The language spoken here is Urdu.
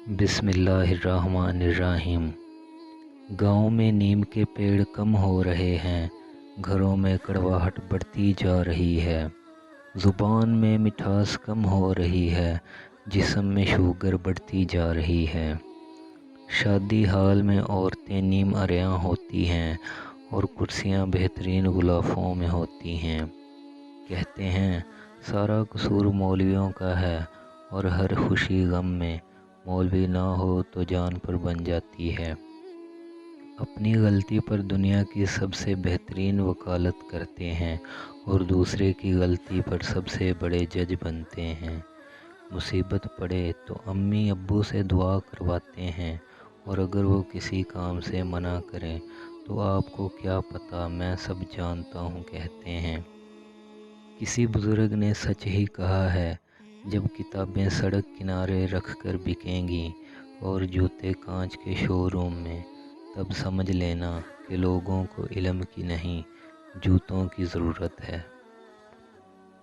بسم اللہ الرحمن الرحیم۔ گاؤں میں نیم کے پیڑ کم ہو رہے ہیں، گھروں میں کڑواہٹ بڑھتی جا رہی ہے، زبان میں مٹھاس کم ہو رہی ہے، جسم میں شوگر بڑھتی جا رہی ہے۔ شادی حال میں عورتیں نیم عریاں ہوتی ہیں اور کرسیاں بہترین غلافوں میں ہوتی ہیں۔ کہتے ہیں سارا قصور مولویوں کا ہے، اور ہر خوشی غم میں مولوی نہ ہو تو جان پر بن جاتی ہے۔ اپنی غلطی پر دنیا کی سب سے بہترین وکالت کرتے ہیں اور دوسرے کی غلطی پر سب سے بڑے جج بنتے ہیں۔ مصیبت پڑے تو امی ابو سے دعا کرواتے ہیں، اور اگر وہ کسی کام سے منع کریں تو آپ کو کیا پتہ میں سب جانتا ہوں کہتے ہیں۔ کسی بزرگ نے سچ ہی کہا ہے، جب کتابیں سڑک کنارے رکھ کر بکیں گی اور جوتے کانچ کے شو روم میں، تب سمجھ لینا کہ لوگوں کو علم کی نہیں، جوتوں کی ضرورت ہے۔